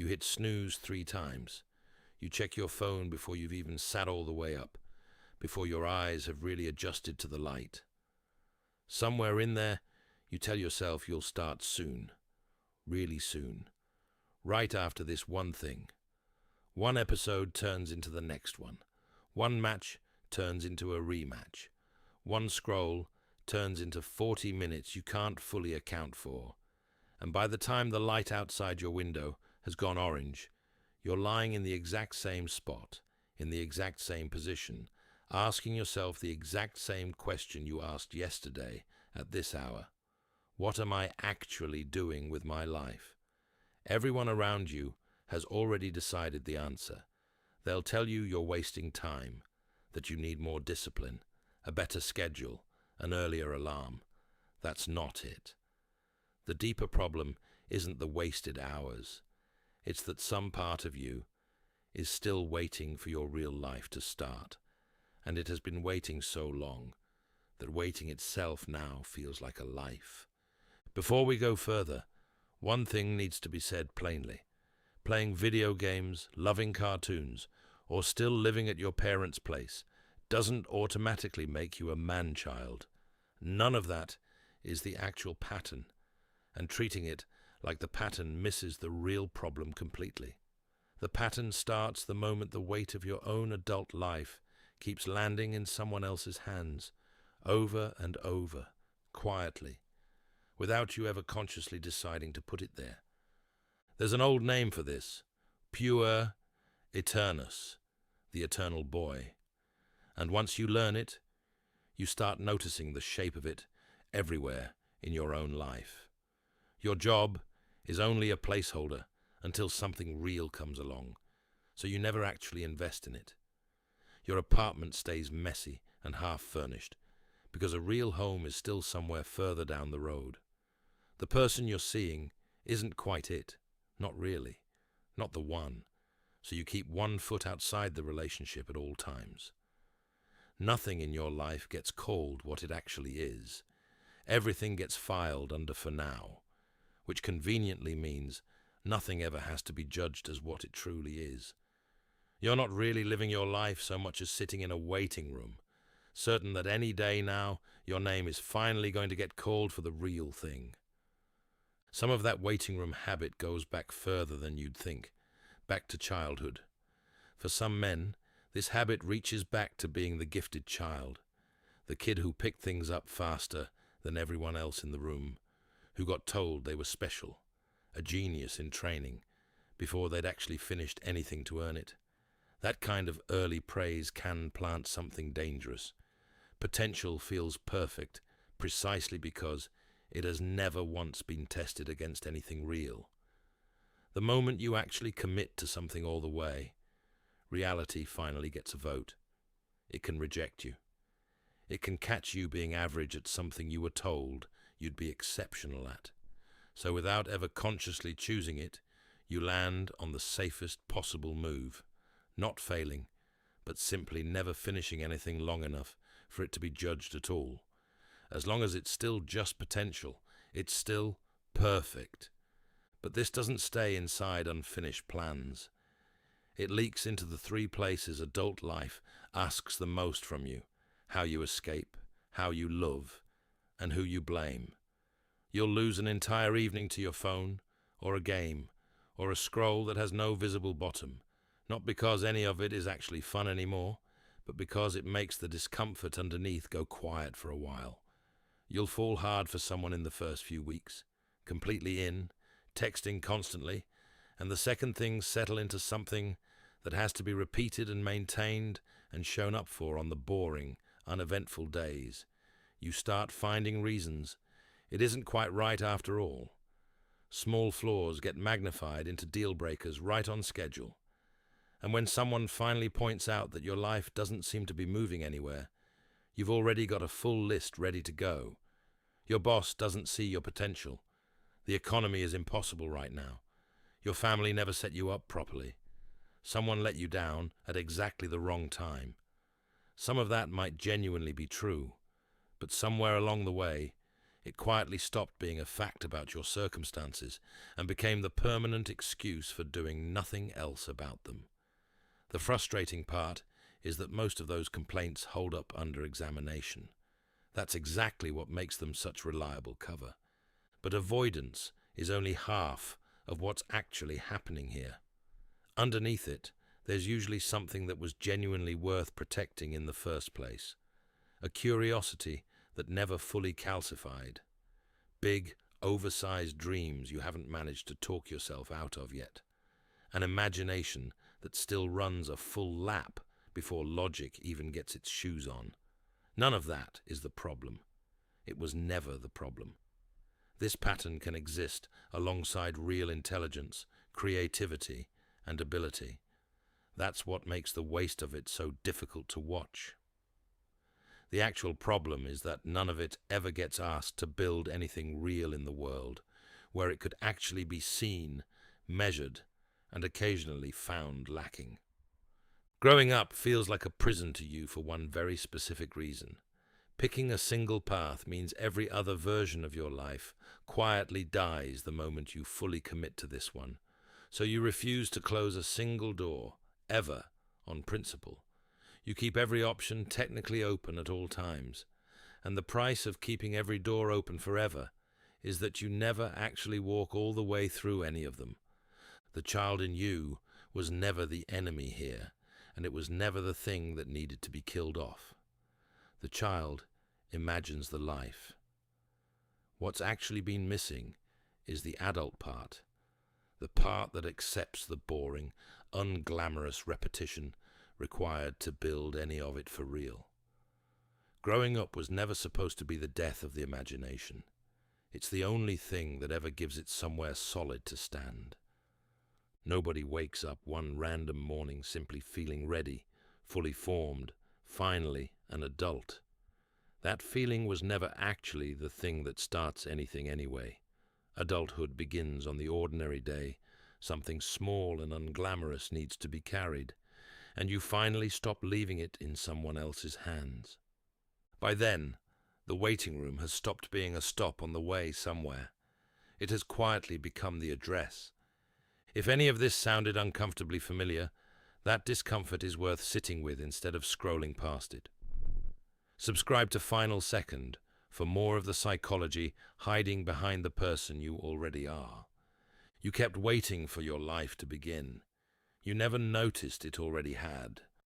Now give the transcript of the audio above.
hit snooze 3 times. You check your phone before you've even sat all the way up, before your eyes have really adjusted to the light. Somewhere in there, you tell yourself you'll start soon, really soon, right after this one thing. One episode turns into the next one. One match turns into a rematch. One scroll turns into 40 minutes you can't fully account for. And by the time the light outside your window has gone orange, you're lying in the exact same spot, in the exact same position, asking yourself the exact same question you asked yesterday at this hour. What am I actually doing with my life? Everyone around you has already decided the answer. They'll tell you you're wasting time, that you need more discipline, a better schedule, an earlier alarm. That's not it. The deeper problem isn't the wasted hours. It's that some part of you is still waiting for your real life to start, and it has been waiting so long that waiting itself now feels like a life. Before we go further, one thing needs to be said plainly. Playing video games, loving cartoons, or still living at your parents' place doesn't automatically make you a man-child. None of that is the actual pattern, and treating it like the pattern misses the real problem completely. The pattern starts the moment the weight of your own adult life keeps landing in someone else's hands, over and over, quietly, without you ever consciously deciding to put it there. There's an old name for this, Puer, Aeternus, the eternal boy. And once you learn it, you start noticing the shape of it everywhere in your own life. Your job is only a placeholder until something real comes along, so you never actually invest in it. Your apartment stays messy and half-furnished, because a real home is still somewhere further down the road. The person you're seeing isn't quite it, not really, not the one, so you keep one foot outside the relationship at all times. Nothing in your life gets called what it actually is. Everything gets filed under for now, which conveniently means nothing ever has to be judged as what it truly is. You're not really living your life so much as sitting in a waiting room, certain that any day now your name is finally going to get called for the real thing. Some of that waiting room habit goes back further than you'd think, back to childhood. For some men, this habit reaches back to being the gifted child, the kid who picked things up faster than everyone else in the room, who got told they were special, a genius in training, before they'd actually finished anything to earn it. That kind of early praise can plant something dangerous. Potential feels perfect precisely because it has never once been tested against anything real. The moment you actually commit to something all the way, reality finally gets a vote. It can reject you. It can catch you being average at something you were told you'd be exceptional at. So without ever consciously choosing it, you land on the safest possible move, not failing, but simply never finishing anything long enough for it to be judged at all. As long as it's still just potential, it's still perfect. But this doesn't stay inside unfinished plans. It leaks into the 3 places adult life asks the most from you: how you escape, how you love, and who you blame. You'll lose an entire evening to your phone, or a game, or a scroll that has no visible bottom, not because any of it is actually fun anymore, but because it makes the discomfort underneath go quiet for a while. You'll fall hard for someone in the first few weeks, completely in, texting constantly, and the second things settle into something that has to be repeated and maintained and shown up for on the boring, uneventful days. You start finding reasons. It isn't quite right after all. Small flaws get magnified into deal breakers right on schedule. And when someone finally points out that your life doesn't seem to be moving anywhere, you've already got a full list ready to go. Your boss doesn't see your potential. The economy is impossible right now. Your family never set you up properly. Someone let you down at exactly the wrong time. Some of that might genuinely be true, but somewhere along the way, It quietly stopped being a fact about your circumstances and became the permanent excuse for doing nothing else about them. The frustrating part is that most of those complaints hold up under examination. That's exactly what makes them such reliable cover. But avoidance is only half of what's actually happening here. Underneath it, there's usually something that was genuinely worth protecting in the first place. A curiosity that never fully calcified. Big, oversized dreams you haven't managed to talk yourself out of yet. An imagination that still runs a full lap before logic even gets its shoes on. None of that is the problem. It was never the problem. This pattern can exist alongside real intelligence, creativity, and ability. That's what makes the waste of it so difficult to watch. The actual problem is that none of it ever gets asked to build anything real in the world, where it could actually be seen, measured, and occasionally found lacking. Growing up feels like a prison to you for one very specific reason. Picking a single path means every other version of your life quietly dies the moment you fully commit to this one. So you refuse to close a single door, ever, on principle. You keep every option technically open at all times. And the price of keeping every door open forever is that you never actually walk all the way through any of them. The child in you was never the enemy here, and it was never the thing that needed to be killed off. The child imagines the life. What's actually been missing is the adult part, the part that accepts the boring, unglamorous repetition required to build any of it for real. Growing up was never supposed to be the death of the imagination. It's the only thing that ever gives it somewhere solid to stand. Nobody wakes up one random morning simply feeling ready, fully formed, finally an adult. That feeling was never actually the thing that starts anything anyway. Adulthood begins on the ordinary day. Something small and unglamorous needs to be carried, and you finally stop leaving it in someone else's hands. By then, the waiting room has stopped being a stop on the way somewhere. It has quietly become the address. If any of this sounded uncomfortably familiar, that discomfort is worth sitting with instead of scrolling past it. Subscribe to FinalSecond for more of the psychology hiding behind the person you already are. You kept waiting for your life to begin. You never noticed it already had.